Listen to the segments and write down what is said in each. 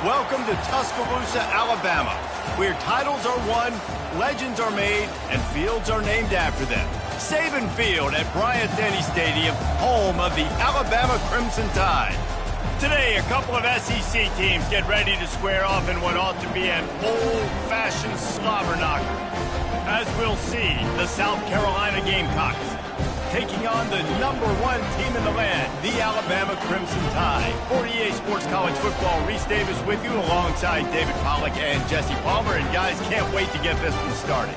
Welcome to Tuscaloosa, Alabama, where titles are won, legends are made, and fields are named after them. Saban Field at Bryant-Denny Stadium, home of the Alabama Crimson Tide. Today, a couple of SEC teams get ready to square off in what ought to be an old-fashioned slobber knocker. As we'll see, the South Carolina Gamecocks taking on the #1 team in the land, the Alabama Crimson Tide. 48 Sports College Football, Reese Davis with you alongside David Pollack and Jesse Palmer. And guys, can't wait to get this one started.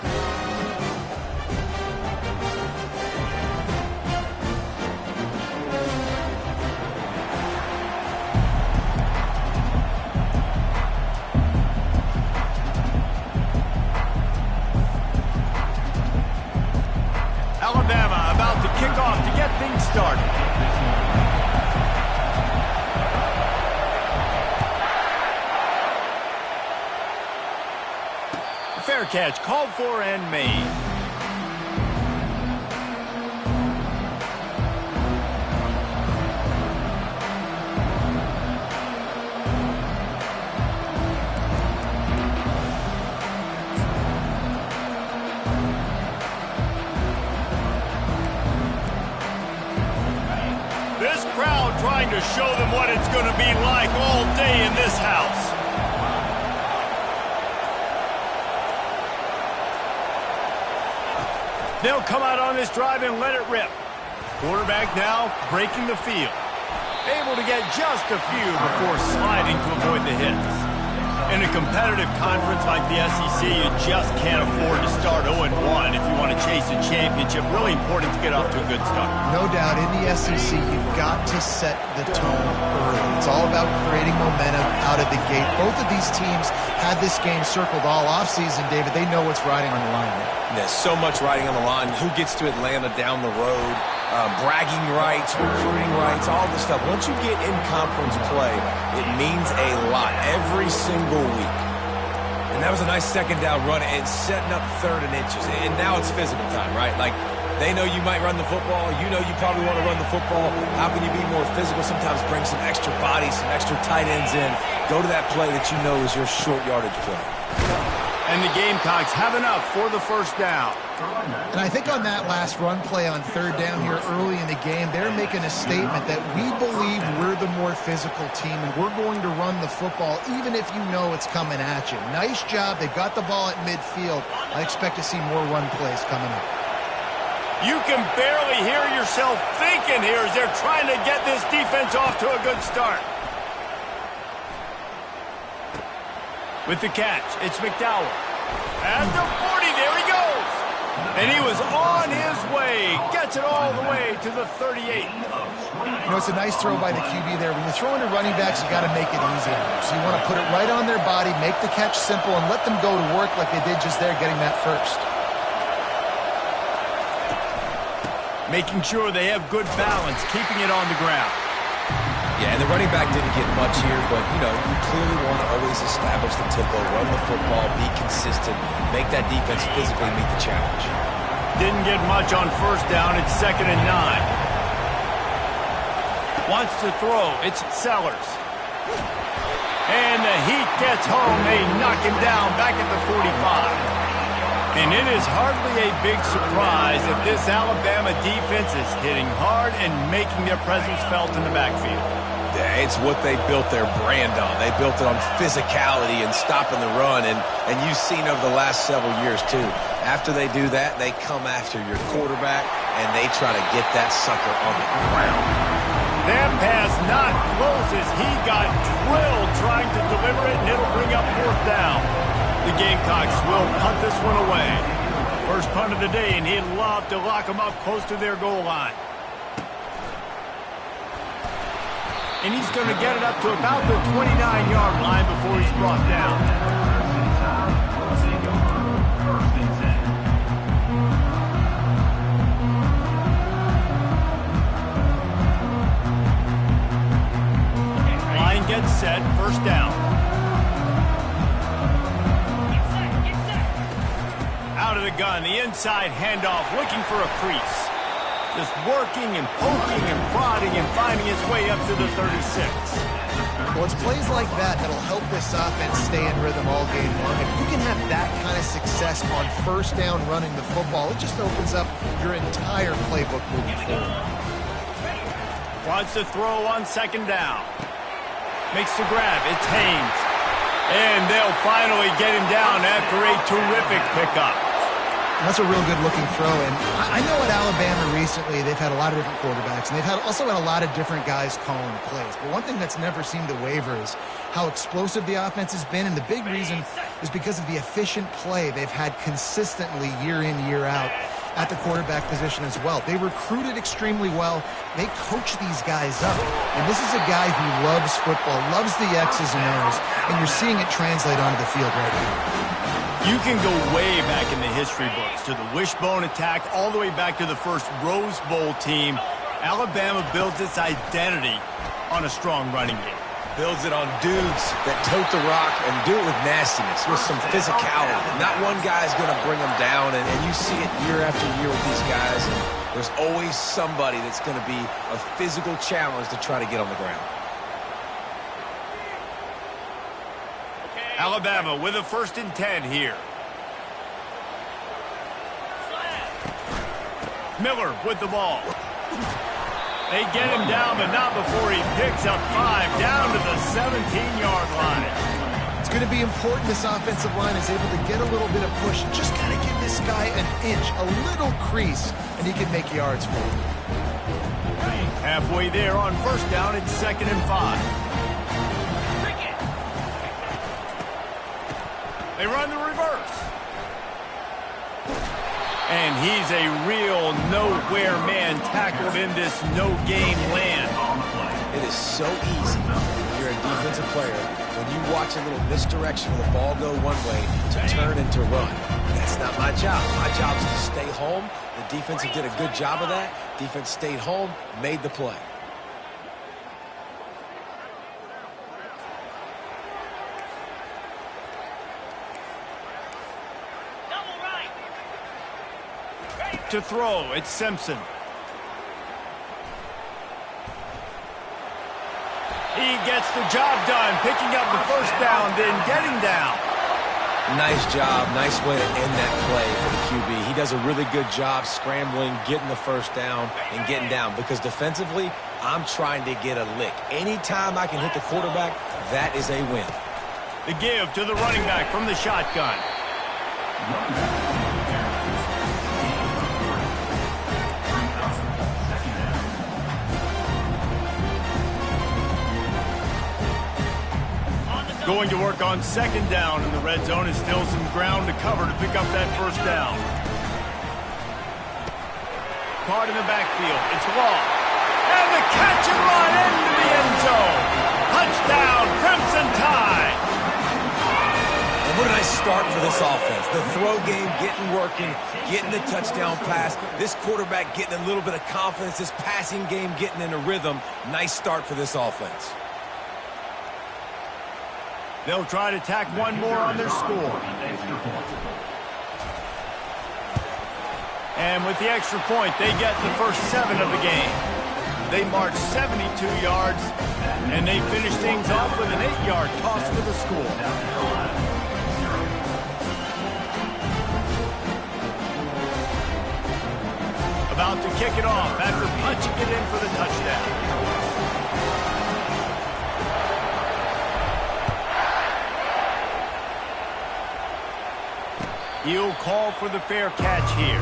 Alabama about to kick off to get things started. Fair catch called for and made. This crowd trying to show them what it's going to be like all day in this house. They'll come out on this drive and let it rip. Quarterback now breaking the field. Able to get just a few before sliding to avoid the hits. In a competitive conference like the SEC, you just can't afford to start 0-1 if you want to chase a championship. Really important to get off to a good start. No doubt, in the SEC, you've got to set the tone early. It's all about creating momentum out of the gate. Both of these teams had this game circled all offseason, David. They know what's riding on the line there. There's so much riding on the line. Who gets to Atlanta down the road? Bragging rights, recruiting rights, all this stuff. Once you get in conference play, it means a lot every single week. And that was a nice second down run and setting up 3rd and inches. And now it's physical time, right? Like, they know you might run the football. You know you probably want to run the football. How can you be more physical? Sometimes bring some extra bodies, some extra tight ends in. Go to that play that you know is your short yardage play. And the Gamecocks have enough for the first down. And I think on that last run play on 3rd down here early in the game, they're making a statement that we believe we're the more physical team and we're going to run the football even if you know it's coming at you. Nice job. They've got the ball at midfield. I expect to see more run plays coming up. You can barely hear yourself thinking here as they're trying to get this defense off to a good start. With the catch, it's McDowell. At the 40, there he goes. And he was on his way. Gets it all the way to the 38. You know, it's a nice throw by the QB there. When you're throwing to running backs, you got to make it easy. So you want to put it right on their body, make the catch simple, and let them go to work like they did just there, getting that first. Making sure they have good balance, keeping it on the ground. Yeah, and the running back didn't get much here, but, you know, you clearly want to always establish the tempo, run the football, be consistent, make that defense physically meet the challenge. Didn't get much on 1st down. It's 2nd and 9. Wants to throw. It's Sellers. And the heat gets home. They knock him down back at the 45. And it is hardly a big surprise that this Alabama defense is hitting hard and making their presence felt in the backfield. Yeah, it's what they built their brand on. They built it on physicality and stopping the run, and you've seen over the last several years, too. After they do that, they come after your quarterback, and they try to get that sucker on the ground. That pass not close as he got drilled trying to deliver it, and it'll bring up 4th down. The Gamecocks will punt this one away. First punt of the day, and he'd love to lock them up close to their goal line. And he's going to get it up to about the 29-yard line before he's brought down. Line gets set, 1st down. Out of the gun, the inside handoff, looking for a crease. Just working and poking and prodding and finding his way up to the 36. Well, it's plays like that that'll help this offense stay in rhythm all game long. If you can have that kind of success on first down running the football, it just opens up your entire playbook moving forward. Wants to throw on second down. Makes the grab. It's Haynes. And they'll finally get him down after a terrific pickup. That's a real good-looking throw. And I know at Alabama recently they've had a lot of different quarterbacks, and they've also had a lot of different guys calling plays. But one thing that's never seemed to waver is how explosive the offense has been, and the big reason is because of the efficient play they've had consistently year in, year out at the quarterback position as well. They recruited extremely well. They coach these guys up. And this is a guy who loves football, loves the X's and O's, and you're seeing it translate onto the field right now. You can go way back in the history books to the wishbone attack all the way back to the first Rose Bowl team. Alabama builds its identity on a strong running game. Builds it on dudes that tote the rock and do it with nastiness, with some physicality. Not one guy's going to bring them down, and you see it year after year with these guys. And there's always somebody that's going to be a physical challenge to try to get on the ground. Alabama with a 1st and 10 here. Miller with the ball. They get him down, but not before he picks up 5 down to the 17-yard line. It's going to be important this offensive line is able to get a little bit of push. Just got to give this guy an inch, a little crease, and he can make yards for him. Halfway there on 1st down, it's 2nd and 5. They run the reverse. And he's a real nowhere man tackled in this no-game land. It is so easy when you're a defensive player, when you watch a little misdirection of the ball go one way to turn and to run. That's not my job. My job is to stay home. The defense did a good job of that. Defense stayed home, made the play. To throw, it's Simpson. He gets the job done, picking up the 1st down, then getting down. Nice job, nice way to end that play for the QB. He does a really good job scrambling, getting the 1st down, and getting down. Because defensively, I'm trying to get a lick. Anytime I can hit the quarterback, that is a win. The give to the running back from the shotgun. Going to work on 2nd down in the red zone is still some ground to cover to pick up that 1st down. Caught in the backfield. It's Law. And the catch and run into the end zone. Touchdown, Crimson Tide. And what a nice start for this offense. The throw game getting working, getting the touchdown pass. This quarterback getting a little bit of confidence. This passing game getting in a rhythm. Nice start for this offense. They'll try to tack one more on their score. And with the extra point, they get the first 7 of the game. They march 72 yards, and they finish things off with an 8-yard toss for the score. About to kick it off after punching it in for the touchdown. He'll call for the fair catch here.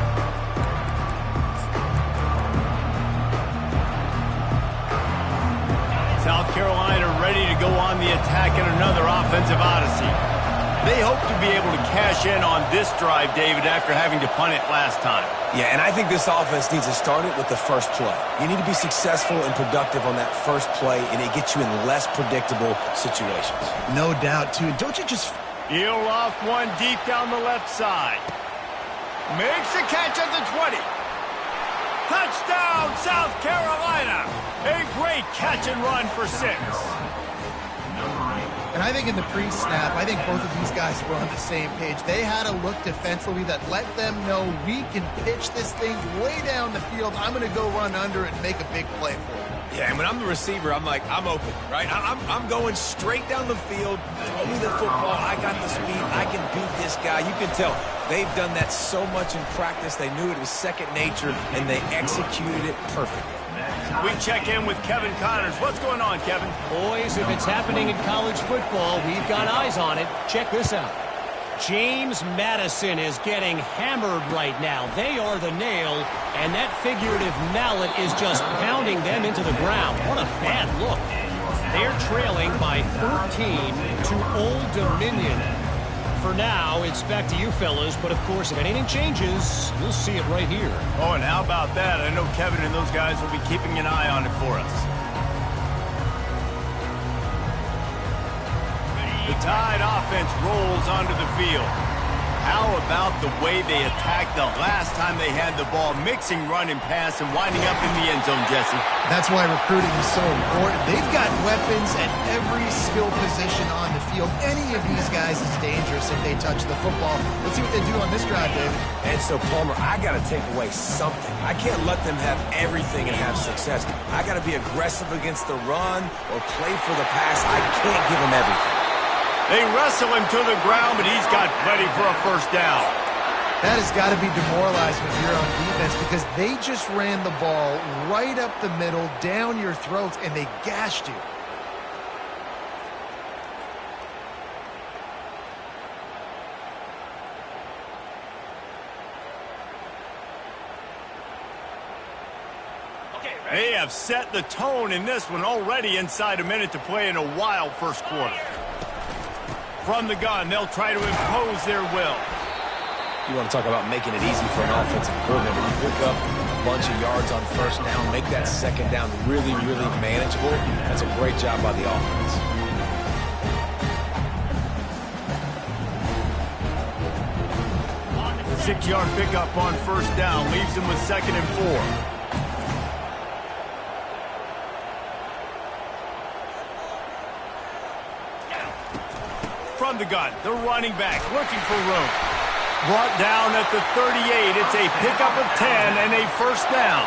South Carolina ready to go on the attack in another offensive odyssey. They hope to be able to cash in on this drive, David, after having to punt it last time. Yeah, and I think this offense needs to start it with the first play. You need to be successful and productive on that first play, and it gets you in less predictable situations. No doubt, too. Don't you just... He'll loft one deep down the left side. Makes a catch at the 20. Touchdown, South Carolina. A great catch and run for 6. And I think in the pre-snap, I think both of these guys were on the same page. They had a look defensively that let them know we can pitch this thing way down the field. I'm going to go run under it and make a big play for it. Yeah, and when I'm the receiver, I'm like, I'm open, right? I'm going straight down the field. Throw me the football. I got the speed. I can beat this guy. You can tell they've done that so much in practice. They knew it was second nature, and they executed it perfectly. We check in with Kevin Connors. What's going on, Kevin? Boys, if it's happening in college football, we've got eyes on it. Check this out. James Madison is getting hammered right now. They are the nail, and that figurative mallet is just pounding them into the ground. What a bad look. They're trailing by 13 to Old Dominion. For now, it's back to you fellas, but of course, if anything changes, you'll see it right here. Oh, and how about that? I know Kevin and those guys will be keeping an eye on it for us. The Tide offense rolls onto the field. How about the way they attacked the last time they had the ball, mixing run and pass and winding up in the end zone, Jesse? That's why recruiting is so important. They've got weapons at every skill position on the field. Any of these guys is dangerous if they touch the football. Let's see what they do on this drive, David. And so, Palmer, I got to take away something. I can't let them have everything and have success. I got to be aggressive against the run or play for the pass. I can't give them everything. They wrestle him to the ground, but he's got plenty for a first down. That has got to be demoralizing if you're on defense because they just ran the ball right up the middle, down your throats, and they gashed you. They have set the tone in this one already inside a minute to play in a wild first quarter. From the gun, they'll try to impose their will. You want to talk about making it easy for an offensive coordinator. You pick up a bunch of yards on first down, make that second down really, really manageable. That's a great job by the offense. Six-yard pickup on first down leaves them with 2nd and 4. From the gun, the running back looking for room. Brought down at the 38. It's a pickup of 10 and a first down.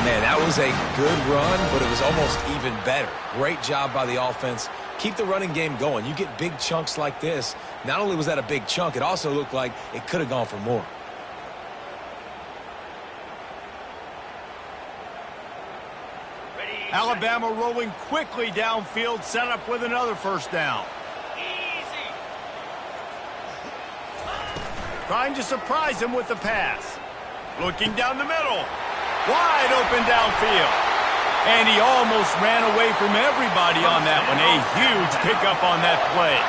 Man, that was a good run, but it was almost even better. Great job by the offense. Keep the running game going. You get big chunks like this. Not only was that a big chunk, it also looked like it could have gone for more. Alabama rolling quickly downfield, set up with another first down. Trying to surprise him with the pass. Looking down the middle. Wide open downfield. And he almost ran away from everybody on that one. A huge pickup on that play.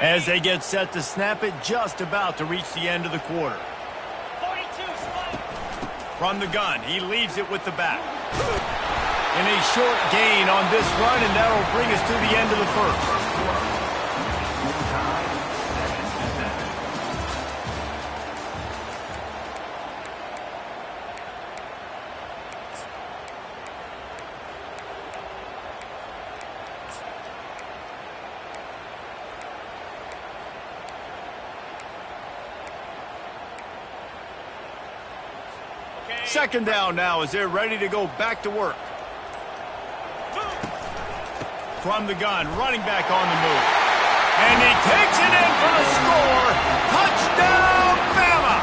As they get set to snap it, just about to reach the end of the quarter. 42, from the gun, he leaves it with the back. And a short gain on this run, and that'll bring us to the end of the first. Second down now as they're ready to go back to work. From the gun, running back on the move. And he takes it in for the score. Touchdown, Bama!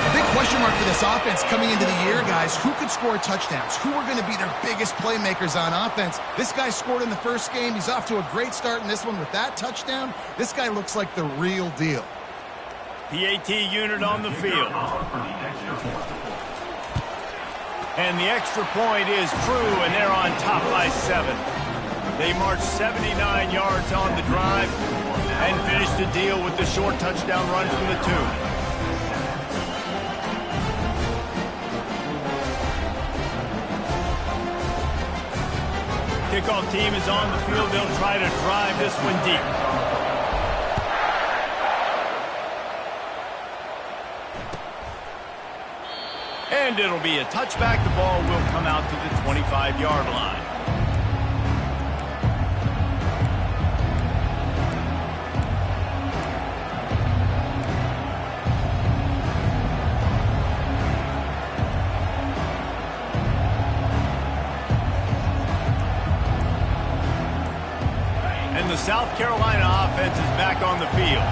A big question mark for this offense coming into the year, guys. Who could score touchdowns? Who are going to be their biggest playmakers on offense? This guy scored in the first game. He's off to a great start in this one with that touchdown. This guy looks like the real deal. PAT unit on the field. And the extra point is true, and they're on top by 7. They march 79 yards on the drive and finish the deal with the short touchdown run from the 2. Kickoff team is on the field. They'll try to drive this one deep. And it'll be a touchback. The ball will come out to the 25-yard line. And the South Carolina offense is back on the field.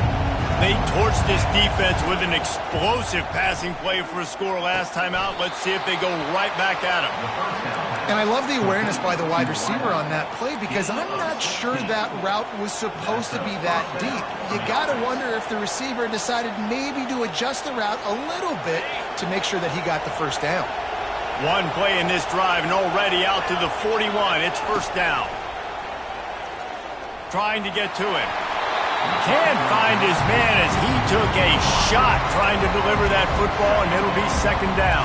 They torched this defense with an explosive passing play for a score last time out. Let's see if they go right back at them. And I love the awareness by the wide receiver on that play because I'm not sure that route was supposed to be that deep. You got to wonder if the receiver decided maybe to adjust the route a little bit to make sure that he got the first down. One play in this drive and already out to the 41. It's first down. Trying to get to it. Can't find his man as he took a shot trying to deliver that football, and it'll be second down.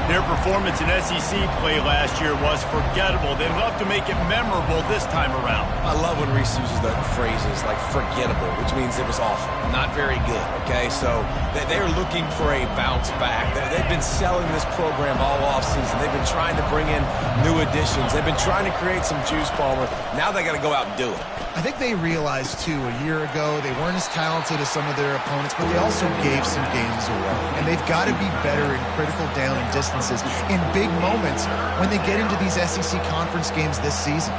Their performance in SEC play last year was forgettable. They'd love to make it memorable this time around. I love when Reese uses the phrases like forgettable, which means it was awful, not very good, okay? So they're looking for a bounce back. They've been selling this program all offseason. They've been trying to bring in new additions. They've been trying to create some juice, Palmer. Now they got to go out and do it. I think they realized, too, a year ago they weren't as talented as some of their opponents, but they also gave some games away. And they've got to be better in critical down and distances in big moments when they get into these SEC conference games this season.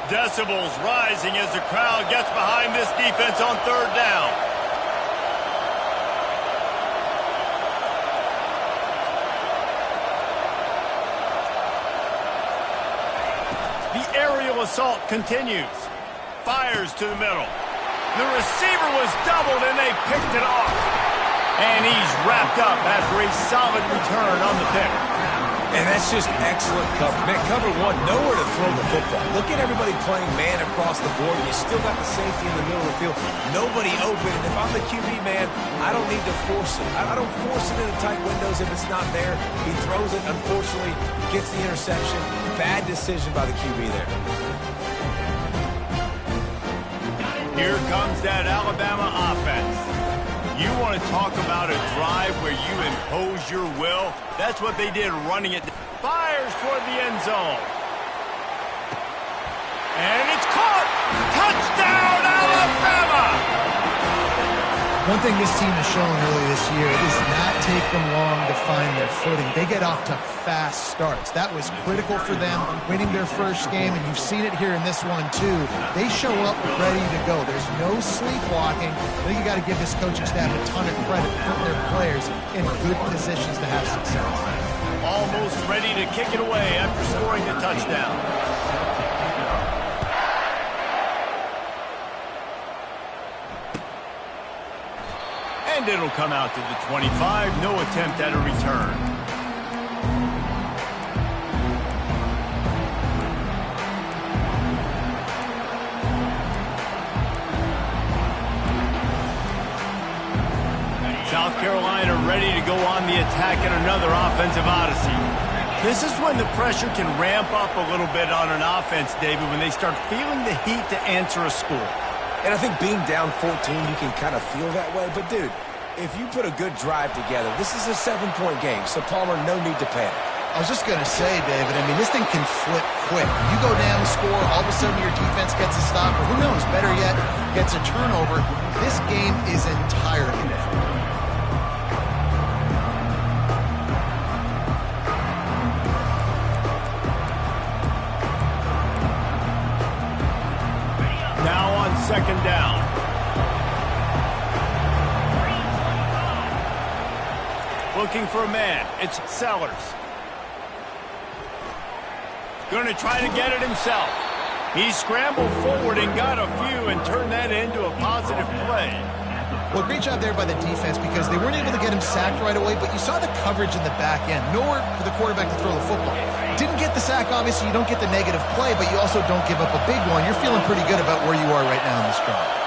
Decibels rising as the crowd gets behind this defense on third down. The aerial assault continues. Fires to the middle. The receiver was doubled and they picked it off. And he's wrapped up after a solid return on the pick. And that's just excellent coverage. Man, cover one, nowhere to throw the football. Look at everybody playing man across the board. You still got the safety in the middle of the field. Nobody open. And if I'm the QB, man, I don't need to force it. I don't force it into tight windows if it's not there. He throws it, unfortunately, gets the interception. Bad decision by the QB there. Here comes that Alabama offense. You want to talk about a drive where you impose your will? That's what they did running it. Fires toward the end zone. And it's caught! Touchdown, Alabama! One thing this team has shown early this year, it does not take them long to find their footing. They get off to fast starts. That was critical for them, winning their first game, and you've seen it here in this one too. They show up ready to go. There's no sleepwalking. I think you got to give this coaching staff a ton of credit for putting their players in good positions to have success. Almost ready to kick it away after scoring the touchdown. And it'll come out to the 25. No attempt at a return. South Carolina ready to go on the attack in another offensive odyssey. This is when the pressure can ramp up a little bit on an offense, David, when they start feeling the heat to answer a score. And I think being down 14, you can kind of feel that way. But, dude, if you put a good drive together, this is a 7-point game. So, Palmer, no need to panic. I was just going to say, David, I mean, this thing can flip quick. You go down, score, all of a sudden your defense gets a stop, or who knows, better yet, gets a turnover. This game is entirely different. Now on second down. Looking for a man. It's Sellers. Going to try to get it himself. He scrambled forward and got a few and turned that into a positive play. Well, great job there by the defense because they weren't able to get him sacked right away, but you saw the coverage in the back end. Nowhere for the quarterback to throw the football. Didn't get the sack, obviously. You don't get the negative play, but you also don't give up a big one. You're feeling pretty good about where you are right now in this drive.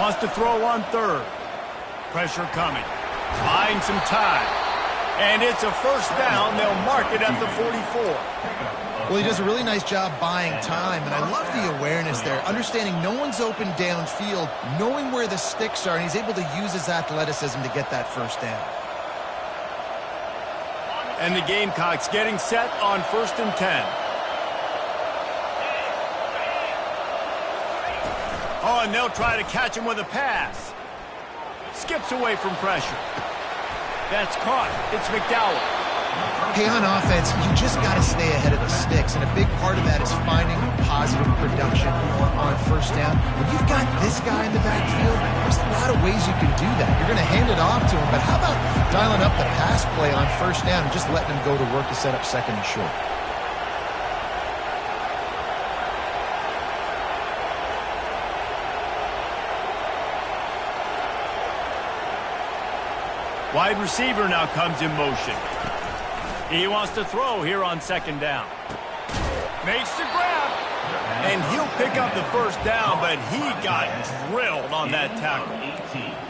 wants to throw on third. Pressure coming. Buying some time. And it's a first down. They'll mark it at the 44. Well, he does a really nice job buying time, and I love the awareness there. Understanding no one's open downfield, knowing where the sticks are, and he's able to use his athleticism to get that first down. And the Gamecocks getting set on 1st and 10. Oh, and they'll try to catch him with a pass. Skips away from pressure. That's caught. It's McDowell. Hey, on offense, you just got to stay ahead of the sticks, and a big part of that is finding positive production on first down. When you've got this guy in the backfield, there's a lot of ways you can do that. You're going to hand it off to him, but how about dialing up the pass play on first down and just letting him go to work to set up 2nd and short? Wide receiver now comes in motion. He wants to throw here on 2nd down. Makes the grab. And he'll pick up the first down, but he got drilled on that tackle.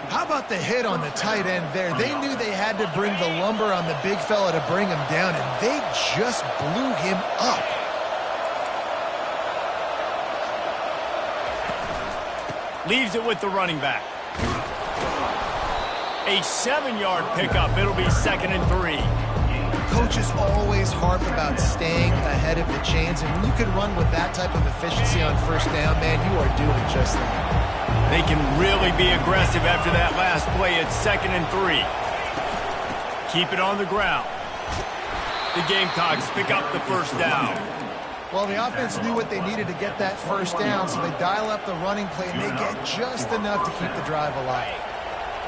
How about the hit on the tight end there? They knew they had to bring the lumber on the big fella to bring him down, and they just blew him up. Leaves it with the running back. A 7-yard pickup. It'll be 2nd and 3. Coaches always harp about staying ahead of the chains, and when you can run with that type of efficiency on first down, man, you are doing just that. They can really be aggressive after that last play. It's 2nd and 3. Keep it on the ground. The Gamecocks pick up the first down. Well, the offense knew what they needed to get that first down, so they dial up the running play, and they get just enough to keep the drive alive.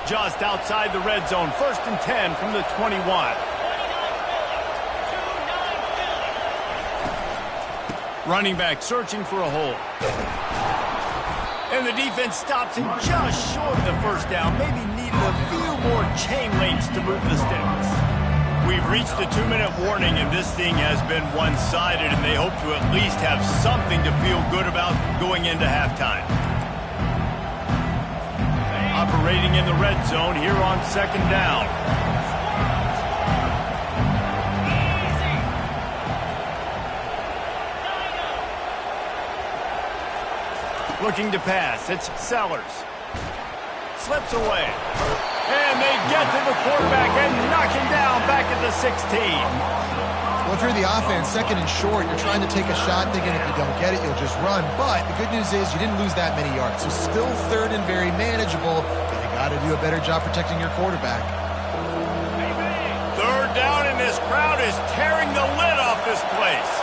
Just outside the red zone. 1st and 10 from the 21. Running back searching for a hole. And the defense stops him just short of the first down. Maybe needed a few more chain links to move the sticks. We've reached the 2-minute warning, and this thing has been one-sided, and they hope to at least have something to feel good about going into halftime. Operating in the red zone here on 2nd down. Looking to pass. It's Sellers. Slips away. And they get to the quarterback and knock him down back at the 16. Well, if you're the offense, 2nd and short, you're trying to take a shot thinking if you don't get it, you'll just run. But the good news is you didn't lose that many yards. So still 3rd and very manageable, but you got to do a better job protecting your quarterback. 3rd down, and this crowd is tearing the lid off this place.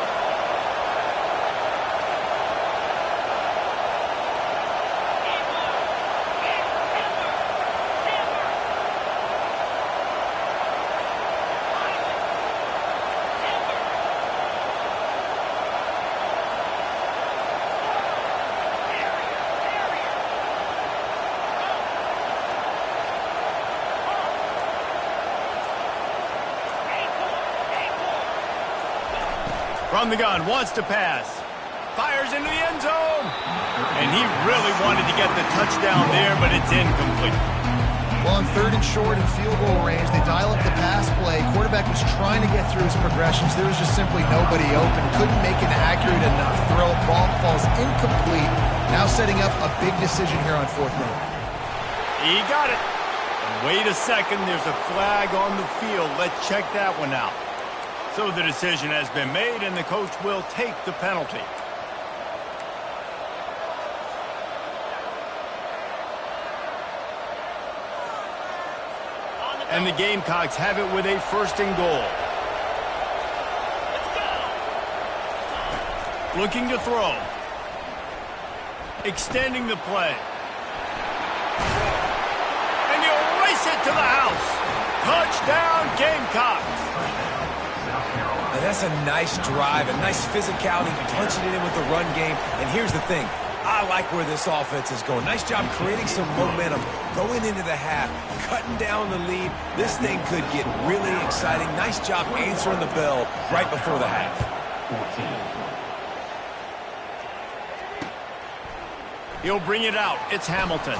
From the gun, wants to pass. Fires into the end zone. And he really wanted to get the touchdown there, but it's incomplete. Well, on 3rd and short and field goal range, they dial up the pass play. Quarterback was trying to get through his progressions. There was just simply nobody open. Couldn't make an accurate enough throw. Ball falls incomplete. Now setting up a big decision here on 4th down. He got it. And wait a second, there's a flag on the field. Let's check that one out. So the decision has been made, and the coach will take the penalty. And the Gamecocks have it with a 1st and goal. Looking to throw. Extending the play. And he'll race it to the house. Touchdown, Gamecocks. Now that's a nice drive, a nice physicality, punching it in with the run game. And here's the thing. I like where this offense is going. Nice job creating some momentum, going into the half, cutting down the lead. This thing could get really exciting. Nice job answering the bell right before the half. 14. He'll bring it out. It's Hamilton.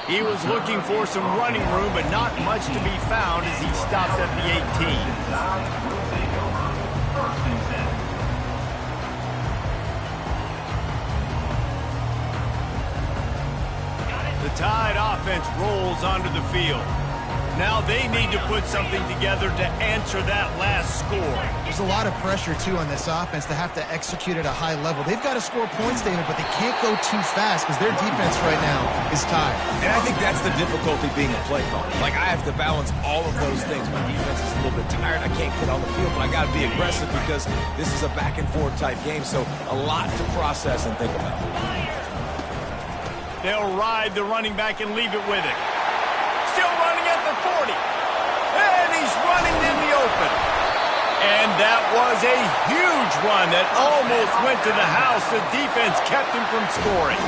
He was looking for some running room, but not much to be found as he stopped at the 18. The Tide offense rolls onto the field. Now they need to put something together to answer that last score. There's a lot of pressure, too, on this offense to have to execute at a high level. They've got to score points, David, but they can't go too fast because their defense right now is tired. And I think that's the difficulty being a play caller. Like, I have to balance all of those things. My defense is a little bit tired. I can't get on the field, but I got to be aggressive because this is a back-and-forth type game, so a lot to process and think about. They'll ride the running back and leave it with it. Still running at the 40. And he's running in the open. And that was a huge run that almost went to the house. The defense kept him from scoring.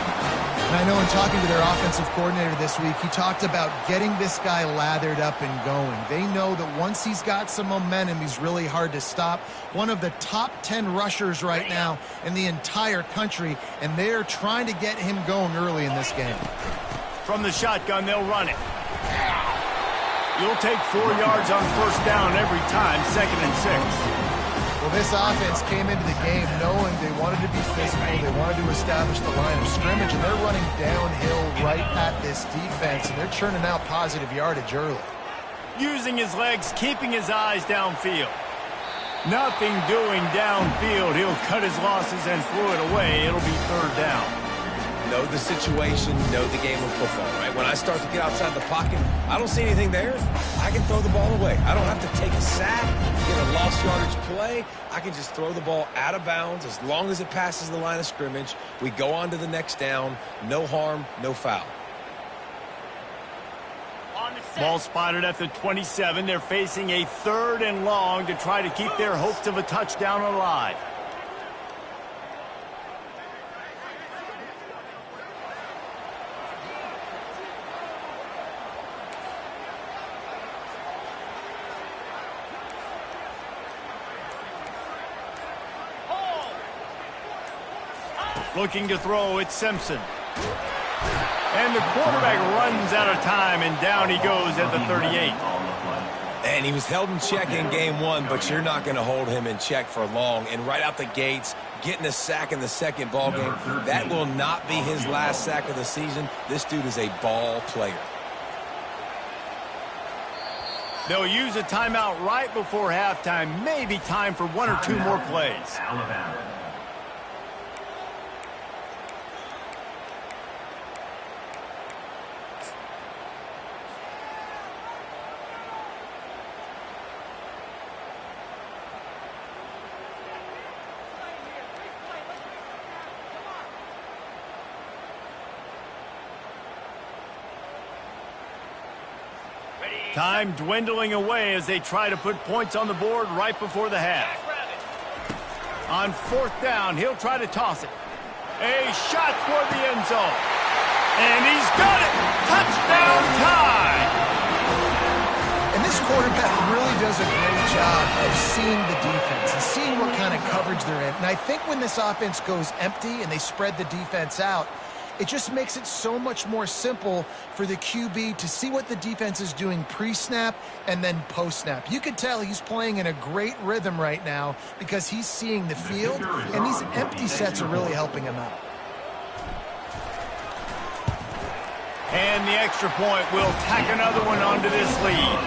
And I know in talking to their offensive coordinator this week, he talked about getting this guy lathered up and going. They know that once he's got some momentum, he's really hard to stop. One of the top 10 rushers right now in the entire country, and they're trying to get him going early in this game. From the shotgun, they'll run it. You'll take 4 yards on first down every time, 2nd and 6. Well, this offense came into the game knowing they wanted to be physical, they wanted to establish the line of scrimmage, and they're running downhill right at this defense, and they're churning out positive yardage early. Using his legs, keeping his eyes downfield. Nothing doing downfield. He'll cut his losses and throw it away. It'll be 3rd down. Know the situation, know the game of football, right? When I start to get outside the pocket, I don't see anything there. I can throw the ball away. I don't have to take a sack, get a lost yardage play. I can just throw the ball out of bounds as long as it passes the line of scrimmage. We go on to the next down. No harm, no foul. Ball spotted at the 27. They're facing a 3rd and long to try to keep their hopes of a touchdown alive. Looking to throw, it's Simpson. And the quarterback runs out of time, and down he goes at the 38. And he was held in check in game 1, but you're not going to hold him in check for long. And right out the gates, getting a sack in the second ball game, that will not be his last sack of the season. This dude is a ball player. They'll use a timeout right before halftime. Maybe time for 1 or 2 more plays. Time dwindling away as they try to put points on the board right before the half. On 4th down, he'll try to toss it. A shot toward the end zone. And he's got it! Touchdown Tide! And this quarterback really does a great job of seeing the defense and seeing what kind of coverage they're in. And I think when this offense goes empty and they spread the defense out, it just makes it so much more simple for the QB to see what the defense is doing pre-snap and then post-snap. You can tell he's playing in a great rhythm right now because he's seeing the field, and these empty sets are really helping him out. And the extra point will tack another one onto this lead.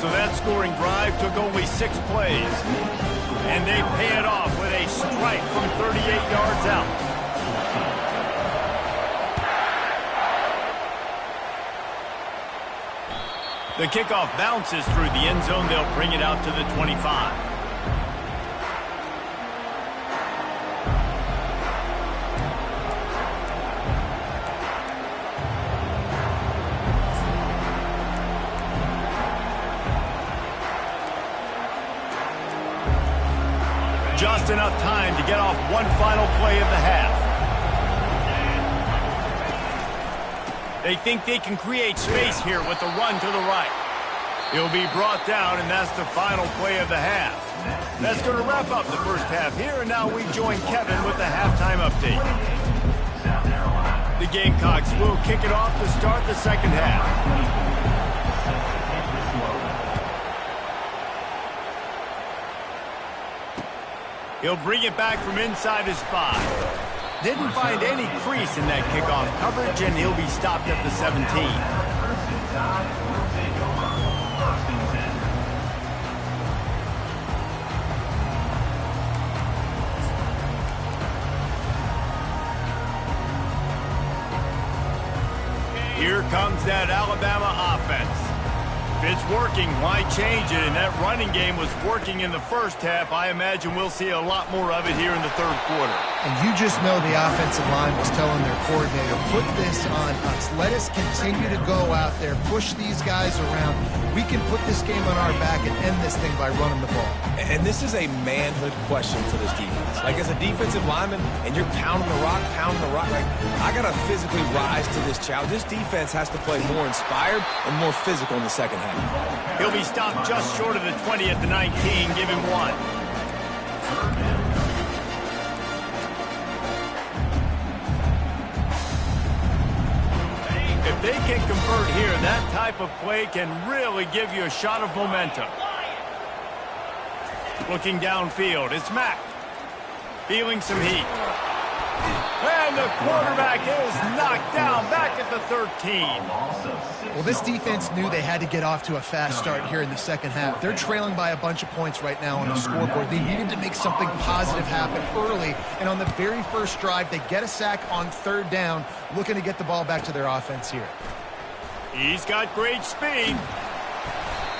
So that scoring drive took only 6 plays. And they pay it off with a strike from 38 yards out. The kickoff bounces through the end zone. They'll bring it out to the 25. Just enough time to get off one final play of the half. They think they can create space here with the run to the right. He'll be brought down, and that's the final play of the half. That's going to wrap up the first half here, and now we join Kevin with the halftime update. The Gamecocks will kick it off to start the second half. He'll bring it back from inside his 5. Didn't find any crease in that kickoff coverage, and he'll be stopped at the 17. Here comes that Alabama offense. If it's working, why change it? And that running game was working in the first half. I imagine we'll see a lot more of it here in the third quarter. And you just know the offensive line was telling their coordinator, put this on us. Let us continue to go out there, push these guys around. We can put this game on our back and end this thing by running the ball. And this is a manhood question for this defense. Like, as a defensive lineman, and you're pounding the rock, like, I got to physically rise to this challenge. This defense has to play more inspired and more physical in the second half. He'll be stopped just short of the 20 at the 19. Give him 1. If they can convert here, that type of play can really give you a shot of momentum. Looking downfield, it's Mack. Feeling some heat. And the quarterback is knocked down back at the 13. Well, this defense knew they had to get off to a fast start here in the second half. They're trailing by a bunch of points right now on the scoreboard. They needed to make something positive happen early, and on the very first drive, they get a sack on third down, looking to get the ball back to their offense here. He's got great speed.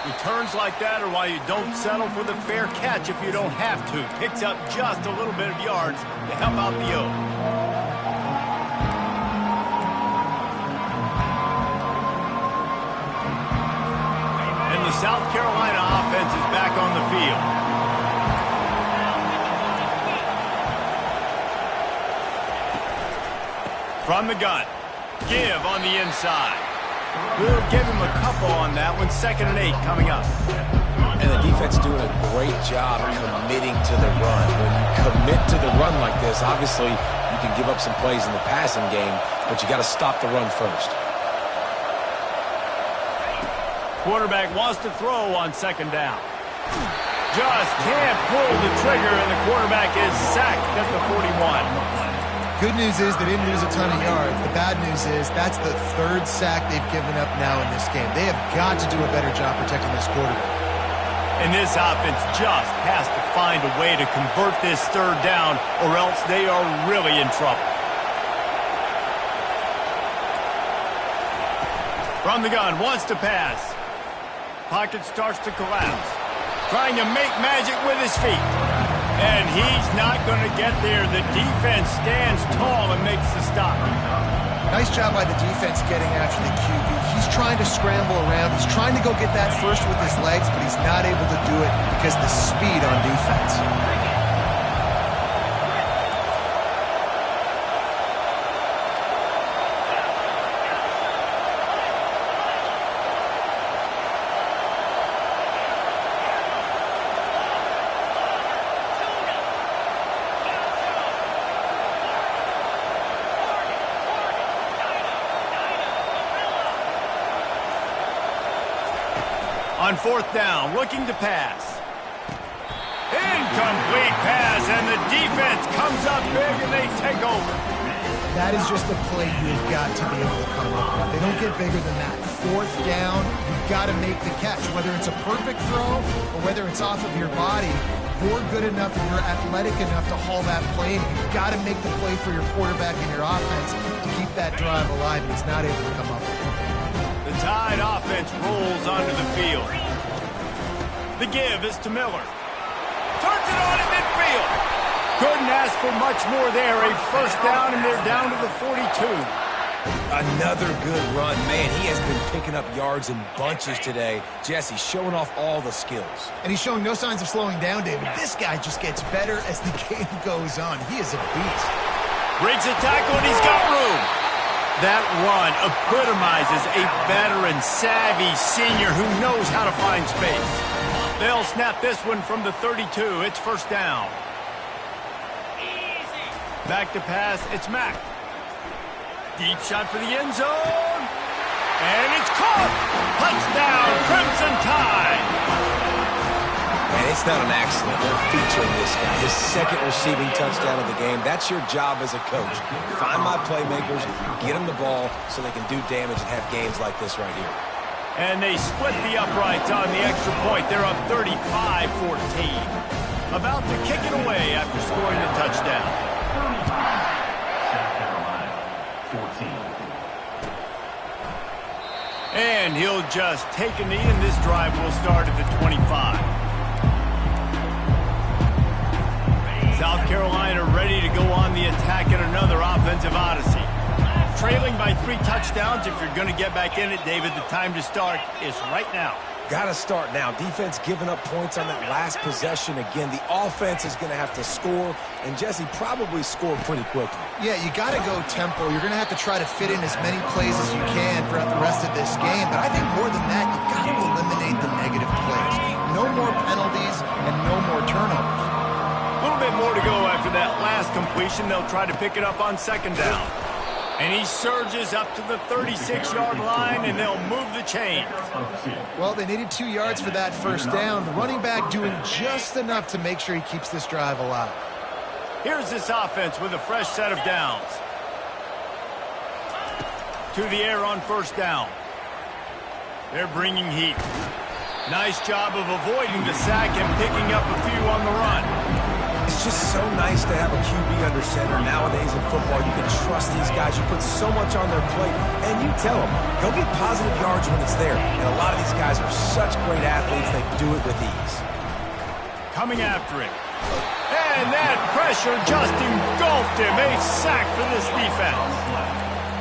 Returns like that are why you don't settle for the fair catch if you don't have to. Picks up just a little bit of yards to help out the O. And the South Carolina offense is back on the field. From the gun. Give on the inside. We'll give him a couple on that one. 2nd and 8 coming up. And the defense doing a great job committing to the run. When you commit to the run like this, obviously you can give up some plays in the passing game, but you got to stop the run first. Quarterback wants to throw on 2nd down. Just can't pull the trigger, and the quarterback is sacked at the 41. Good news is they didn't lose a ton of yards. The bad news is that's the 3rd sack they've given up now in this game. They have got to do a better job protecting this quarterback. And this offense just has to find a way to convert this 3rd down, or else they are really in trouble. From the gun, wants to pass. Pocket starts to collapse. Trying to make magic with his feet. And he's not going to get there. The defense stands tall and makes the stop. Nice job by the defense getting after the QB. He's trying to scramble around. He's trying to go get that first with his legs, but he's not able to do it because of the speed on defense. On 4th down, looking to pass. Incomplete pass, and the defense comes up big, and they take over. That is just a play you've got to be able to come up with. They don't get bigger than that. 4th down, you've got to make the catch. Whether it's a perfect throw or whether it's off of your body, you're good enough and you're athletic enough to haul that play, and you've got to make the play for your quarterback and your offense to keep that drive alive, and he's not able to come up with it. The Tide offense rolls onto the field. The give is to Miller. Turns it on in midfield. Couldn't ask for much more there. A 1st down, and they're down to the 42. Another good run. Man, he has been picking up yards in bunches today. Jesse showing off all the skills. And he's showing no signs of slowing down, David. This guy just gets better as the game goes on. He is a beast. Breaks a tackle, and he's got room. That run epitomizes a veteran, savvy senior who knows how to find space. They'll snap this one from the 32. It's 1st down. Back to pass. It's Mack. Deep shot for the end zone. And it's caught. Touchdown, Crimson Tide. And it's not an accident. They're featuring this guy. His second receiving touchdown of the game. That's your job as a coach. Find my playmakers, get them the ball so they can do damage and have games like this right here. And they split the uprights on the extra point. They're up 35-14. About to kick it away after scoring the touchdown. And he'll just take a knee, and this drive will start at the 25. South Carolina ready to go on the attack in another offensive odyssey. Trailing by 3 touchdowns. If you're going to get back in it, David, the time to start is right now. Got to start now. Defense giving up points on that last possession. Again, the offense is going to have to score, and Jesse probably score pretty quickly. Yeah, you got to go tempo. You're going to have to try to fit in as many plays as you can throughout the rest of this game. But I think more than that, you've got to eliminate the negative plays. No more penalties and no more turnovers. A little bit more to go after that last completion. They'll try to pick it up on second down. And he surges up to the 36-yard line, and they'll move the chains. Well, they needed 2 yards for that first down. The running back doing just enough to make sure he keeps this drive alive. Here's this offense with a fresh set of downs. To the air on first down. They're bringing heat. Nice job of avoiding the sack and picking up a few on the run. It's just so nice to have a QB under center. Nowadays in football, you can trust these guys. You put so much on their plate, and you tell them, go get positive yards when it's there. And a lot of these guys are such great athletes, they do it with ease. Coming after him. And that pressure just engulfed him. A sack for this defense.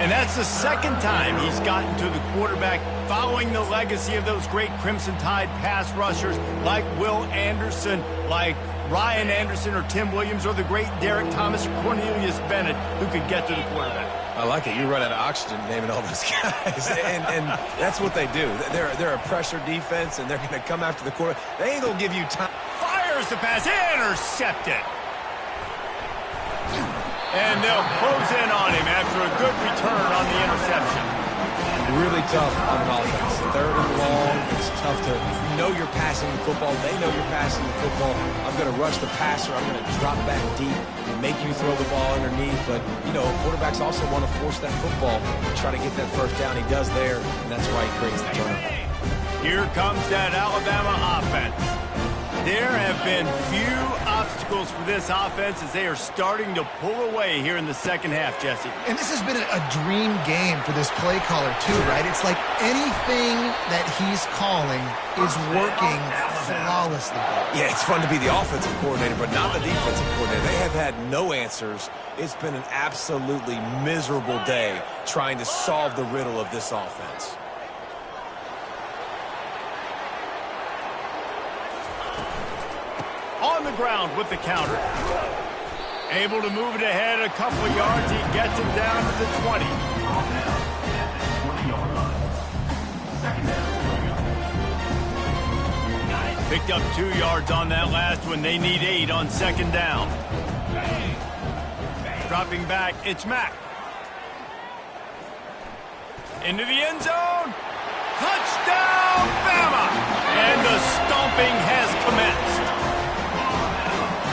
And that's the second time he's gotten to the quarterback, following the legacy of those great Crimson Tide pass rushers like Will Anderson, like Ryan Anderson or Tim Williams, or the great Derek Thomas or Cornelius Bennett, who could get to the quarterback. I like it. You run out of oxygen naming all those guys. and that's what they do. They're a pressure defense, and they're going to come after the quarterback. They ain't going to give you time. Fires the pass. Intercepted. And they'll close in on him after a good return on the interception. Really tough on an offense. Third and long, it's tough to know you're passing the football. They know you're passing the football. I'm going to rush the passer. I'm going to drop back deep and make you throw the ball underneath. But, you know, quarterbacks also want to force that football and try to get that first down. He does there, and that's why he creates the turnover. Here comes that Alabama offense. There have been few obstacles for this offense as they are starting to pull away here in the second half, Jesse. And this has been a dream game for this play caller, too, right? It's like anything that he's calling is working flawlessly. Yeah, it's fun to be the offensive coordinator, but not the defensive coordinator. They have had no answers. It's been an absolutely miserable day trying to solve the riddle of this offense. On the ground with the counter. Able to move it ahead a couple of yards. He gets it down to the 20. Picked up 2 yards on that last one. They need 8 on second down. Dropping back, it's Mack. Into the end zone. Touchdown, Bama! And the stomping has commenced.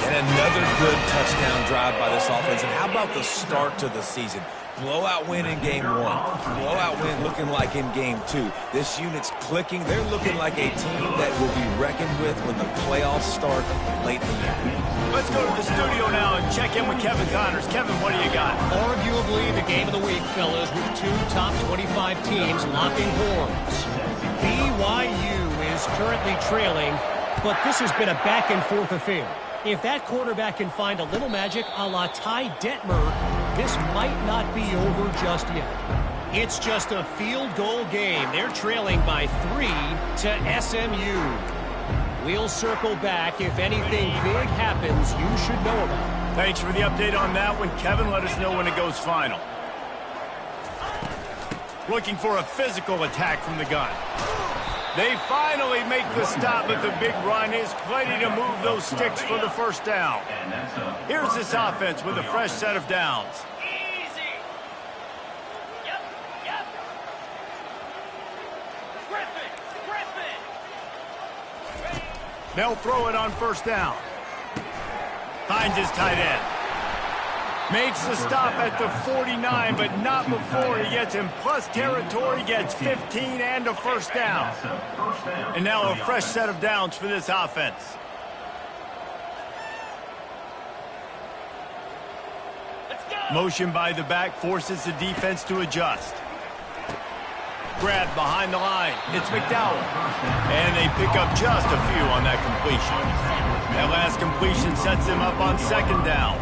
And another good touchdown drive by this offense. And how about the start to the season? Blowout win in game 1. Blowout win looking like in game 2. This unit's clicking. They're looking like a team that will be reckoned with when the playoffs start late in the year. Let's go to the studio now and check in with Kevin Connors. Kevin, what do you got? Arguably the game of the week, fellas, with 2 top 25 teams locking horns. BYU is currently trailing, but this has been a back-and-forth affair. If that quarterback can find a little magic a la Ty Detmer, this might not be over just yet. It's just a field goal game. They're trailing by 3 to SMU. We'll circle back. If anything big happens, you should know about it. Thanks for the update on that one, Kevin. Let us know when it goes final. Looking for a physical attack from the gun. They finally make the stop, but the big run is plenty to move those sticks for the first down. Here's this offense with a fresh set of downs. They'll throw it on first down. Finds his tight end. Makes the stop at the 49, but not before he gets in plus territory, gets 15 and a first down. And now a fresh set of downs for this offense. Motion by the back forces the defense to adjust. Grab behind the line. It's McDowell. And they pick up just a few on that completion. That last completion sets them up on second down.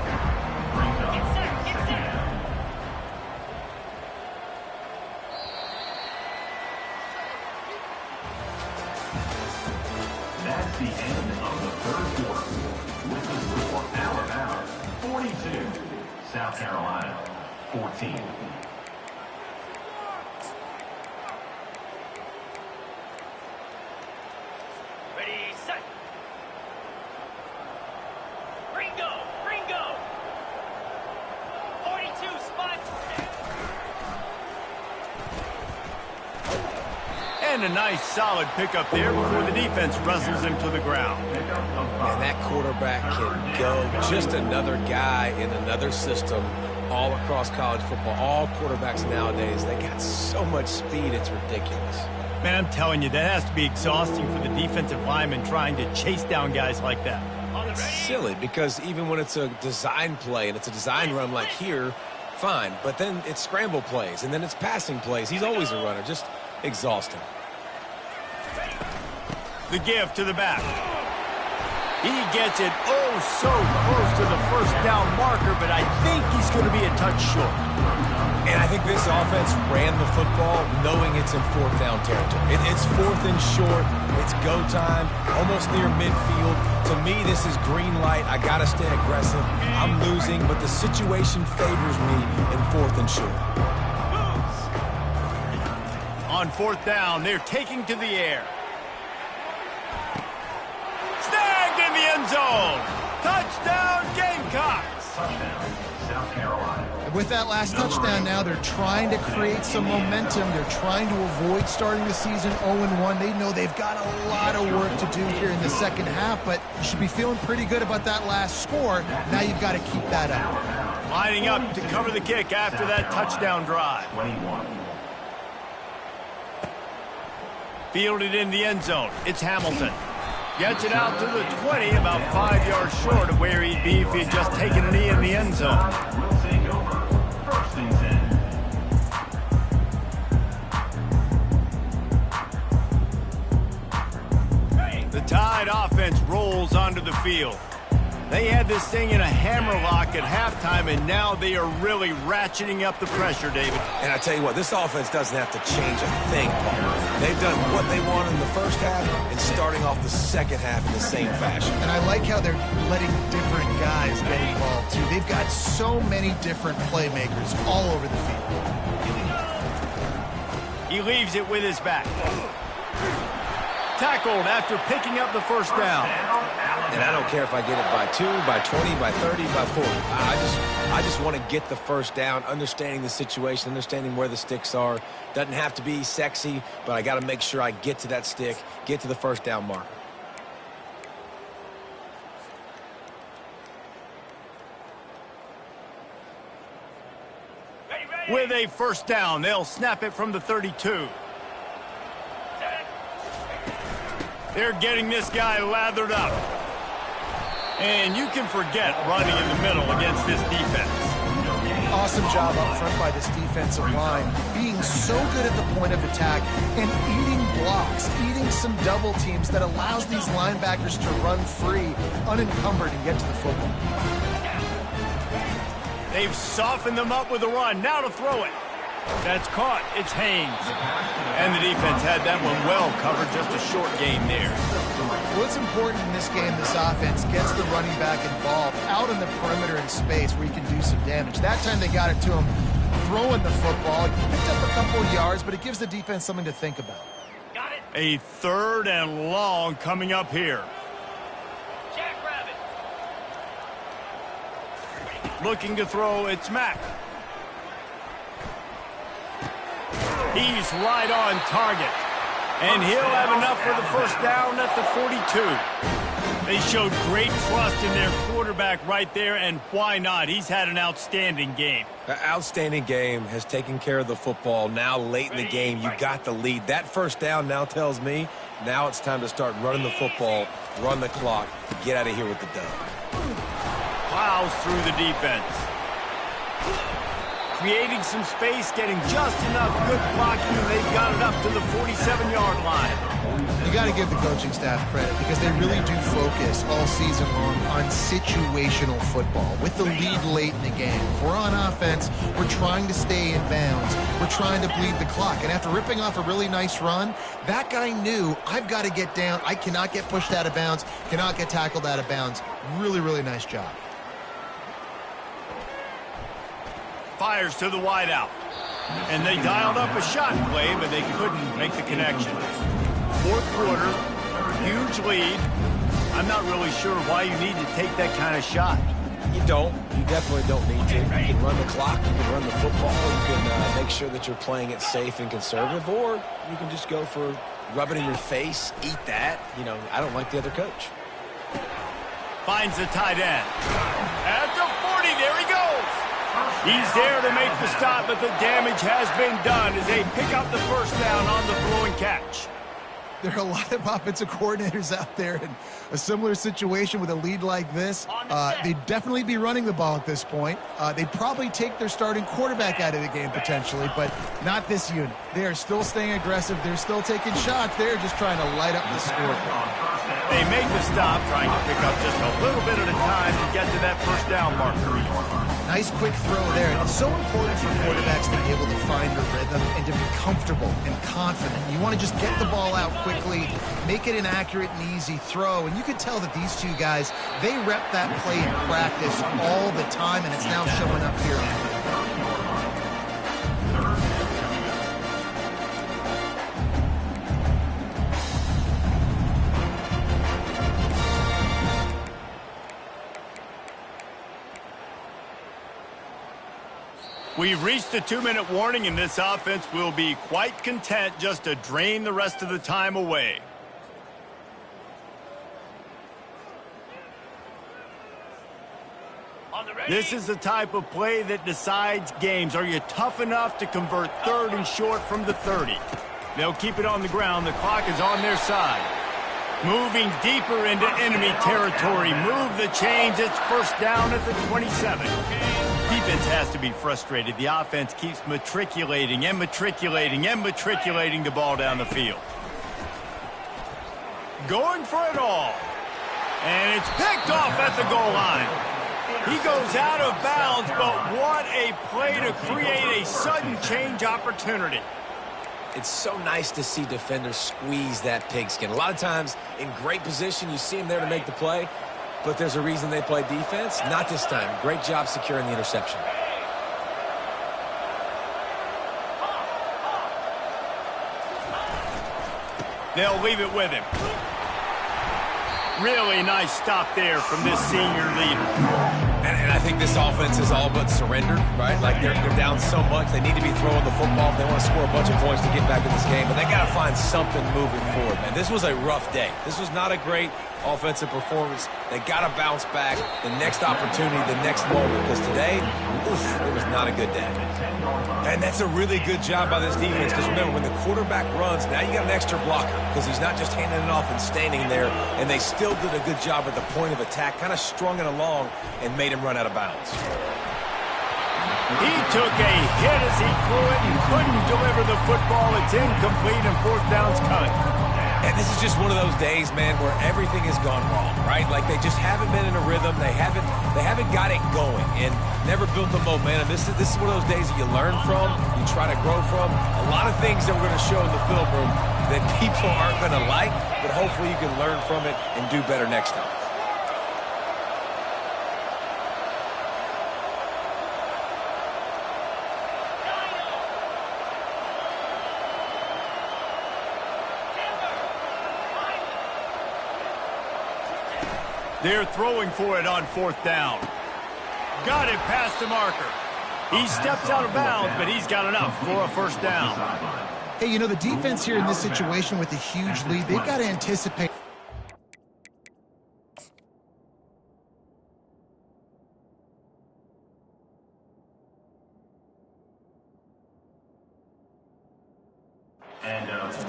That's the end of the third quarter. With the score, Alabama 42, South Carolina 14. Ready, set. Ringo, Ringo. 42 spot. And a nice solid pickup there before the defense wrestles him to the ground. And that quarterback can go. Just another guy in another system all across college football. All quarterbacks nowadays, they got so much speed, it's ridiculous. Man, I'm telling you, that has to be exhausting for the defensive lineman trying to chase down guys like that. It's silly because even when it's a design play and it's a design run like here, fine. But then it's scramble plays and then it's passing plays. He's always a runner. Just exhausting. The give to the back. He gets it oh so close to the first down marker, but I think he's going to be a touch short. And I think this offense ran the football knowing it's in fourth down territory. It's fourth and short. It's go time, almost near midfield. To me, this is green light. I got to stay aggressive. I'm losing, but the situation favors me in fourth and short. On fourth down, they're taking to the air. Snagged in the end zone. Touchdown, Gamecocks. Touchdown, South Carolina. With that last touchdown now, they're trying to create some momentum. They're trying to avoid starting the season 0-1. They know they've got a lot of work to do here in the second half, but you should be feeling pretty good about that last score. Now you've got to keep that up. Lining up to cover the kick after that touchdown drive. 21. Fielded in the end zone. It's Hamilton. Gets it out to the 20, about 5 yards short of where he'd be if he'd just taken a knee in the end zone. Will take over. First and 10. The Tide offense rolls onto the field. They had this thing in a hammerlock at halftime, and now they are really ratcheting up the pressure, David. And I tell you what, this offense doesn't have to change a thing, Paul. They've done what they wanted in the first half and starting off the second half in the same fashion. And I like how they're letting different guys get involved, too. They've got so many different playmakers all over the field. He leaves it with his back. Tackled after picking up the first down. And I don't care if I get it by 2, by 20, by 30, by 40. I just want to get the first down, understanding the situation, understanding where the sticks are. Doesn't have to be sexy, but I got to make sure I get to that stick, get to the first down marker. With a first down, they'll snap it from the 32. They're getting this guy lathered up. And you can forget running in the middle against this defense. Awesome job up front by this defensive line, being so good at the point of attack and eating blocks, eating some double teams that allows these linebackers to run free, unencumbered, and get to the football. They've softened them up with a run. Now to throw it. That's caught. It's Haynes. And the defense had that one well covered. Just a short game there. What's important in this game, this offense gets the running back involved out in the perimeter in space where he can do some damage. That time they got it to him throwing the football. He picked up a couple of yards, but it gives the defense something to think about. Got it. A third and long coming up here. Jackrabbit. Looking to throw, it's Mack. He's right on target. And he'll have enough for the first down at the 42. They showed great trust in their quarterback right there, and why not? He's had an outstanding game. An outstanding game, has taken care of the football. Now late in the game, you got the lead. That first down now tells me now it's time to start running the football, run the clock, get out of here with the dub. Plows through the defense. Creating some space, getting just enough good blocking, and they've got it up to the 47-yard line. You got to give the coaching staff credit because they really do focus all season long on situational football with the lead late in the game. If we're on offense, we're trying to stay in bounds. We're trying to bleed the clock. And after ripping off a really nice run, that guy knew, I've got to get down. I cannot get pushed out of bounds, cannot get tackled out of bounds. Really, really nice job. Fires to the wideout. And they dialed up a shot play, but they couldn't make the connection. Fourth quarter, huge lead. I'm not really sure why you need to take that kind of shot. You don't. You definitely don't need to. You can run the clock. You can run the football. You can make sure that you're playing it safe and conservative, or you can just go for rub it in your face, eat that. You know, I don't like the other coach. Finds the tight end. At the 40, there he goes. He's there to make the stop, but the damage has been done as they pick up the first down on the throw and catch. There are a lot of offensive coordinators out there in a similar situation with a lead like this. They'd definitely be running the ball at this point. They'd probably take their starting quarterback out of the game potentially, but not this unit. They are still staying aggressive. They're still taking shots. They're just trying to light up the score. They make the stop, trying to pick up just a little bit at a time to get to that first down marker. Nice quick throw there. And it's so important for quarterbacks to be able to find a rhythm and to be comfortable and confident. You want to just get the ball out quickly, make it an accurate and easy throw. And you can tell that these two guys, they rep that play in practice all the time, and it's now showing up here. We've reached the 2-minute warning, and this offense will be quite content just to drain the rest of the time away. This is the type of play that decides games. Are you tough enough to convert third and short from the 30? They'll keep it on the ground. The clock is on their side. Moving deeper into enemy territory. Move the chains. It's first down at the 27. Defense has to be frustrated. The offense keeps matriculating and matriculating and matriculating the ball down the field. Going for it all. And it's picked off at the goal line. He goes out of bounds, but what a play to create a sudden change opportunity. It's so nice to see defenders squeeze that pigskin. A lot of times in great position, you see them there to make the play, but there's a reason they play defense. Not this time. Great job securing the interception. They'll leave it with him. Really nice stop there from this senior leader. And I think this offense is all but surrendered, right? Like they're down so much. They need to be throwing the football if they want to score a bunch of points to get back in this game. But they got to find something moving forward, man. This was a rough day. This was not a great offensive performance. They got to bounce back. The next opportunity, the next moment. Because today, oof, it was not a good day. And that's a really good job by this defense. Because remember, when the quarterback runs, now you got an extra blocker. Because he's not just handing it off and standing there. And they still did a good job at the point of attack. Kind of strung it along and made him run out of bounds. He took a hit as he threw it and couldn't deliver the football. It's incomplete and fourth down's coming. And this is just one of those days, man, where everything has gone wrong, right? Like they just haven't been in a rhythm. They haven't got it going and never built the momentum. This is one of those days that you learn from, you try to grow from. A lot of things that we're going to show in the film room that people aren't going to like, but hopefully you can learn from it and do better next time. They're throwing for it on fourth down. Got it past the marker. He steps out of bounds, but he's got enough for a first down. Hey, you know, the defense here in this situation with a huge lead, they've got to anticipate.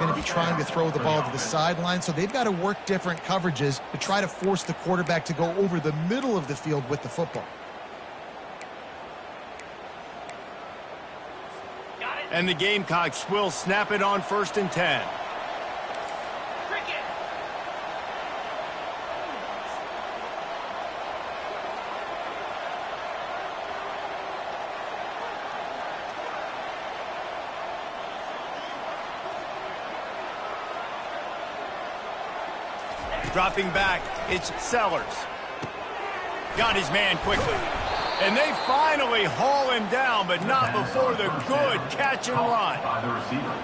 going to be trying to throw the ball to the sideline, so they've got to work different coverages to try to force the quarterback to go over the middle of the field with the football. And the Gamecocks will snap it on 1st and 10. Dropping back, it's Sellers. Got his man quickly. And they finally haul him down, but not before the good catch and run.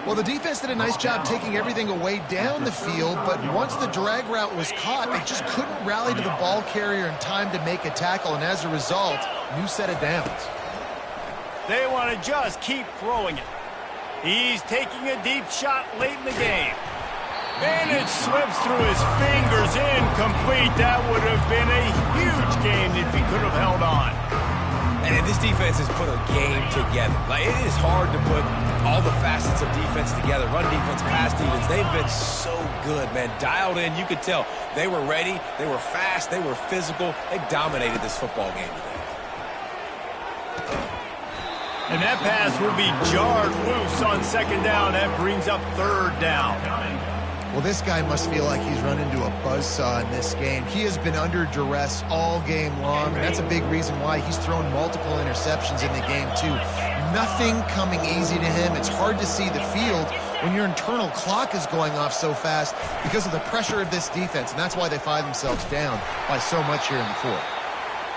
Well, the defense did a nice job taking everything away down the field, but once the drag route was caught, they just couldn't rally to the ball carrier in time to make a tackle, and as a result, new set of downs. They want to just keep throwing it. He's taking a deep shot late in the game. And it slips through his fingers, incomplete. That would have been a huge game if he could have held on. And this defense has put a game together. Like, it is hard to put all the facets of defense together. Run defense, pass defense. They've been so good, man. Dialed in. You could tell they were ready. They were fast. They were physical. They dominated this football game today. And that pass will be jarred loose on 2nd down. That brings up 3rd down. Well, this guy must feel like he's run into a buzzsaw in this game. He has been under duress all game long, and that's a big reason why he's thrown multiple interceptions in the game, too. Nothing coming easy to him. It's hard to see the field when your internal clock is going off so fast because of the pressure of this defense, and that's why they find themselves down by so much here in the 4th.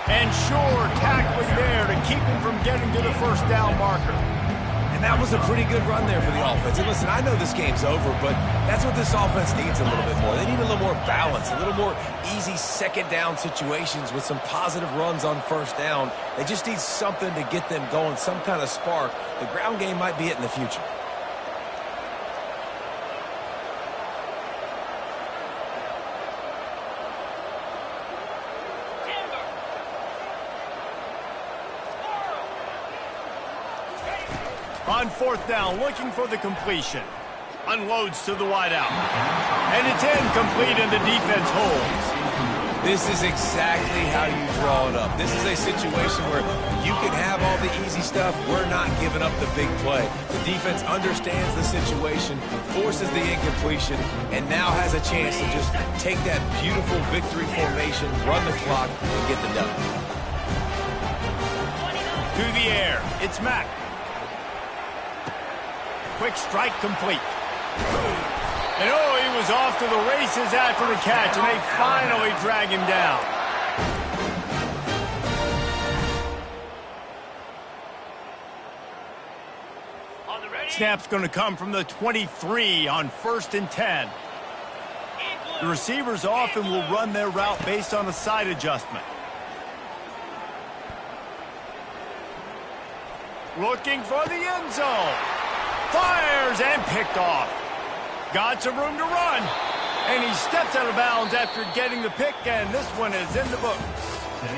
And sure, tackling there to keep him from getting to the 1st down marker. And that was a pretty good run there for the offense. And listen, I know this game's over, but that's what this offense needs a little bit more. They need a little more balance, a little more easy 2nd down situations with some positive runs on 1st down. They just need something to get them going, some kind of spark. The ground game might be it in the future. On 4th down, looking for the completion. Unloads to the wideout. And it's incomplete, and the defense holds. This is exactly how you draw it up. This is a situation where you can have all the easy stuff. We're not giving up the big play. The defense understands the situation, forces the incompletion, and now has a chance to just take that beautiful victory formation, run the clock, and get the dub. To the air, it's Mack. Quick strike complete. And oh, he was off to the races after the catch, and they finally drag him down. Snap's going to come from the 23 on 1st and 10. The receivers often will run their route based on a side adjustment. Looking for the end zone. Fires and picked off. Got some room to run. And he steps out of bounds after getting the pick, and this one is in the books.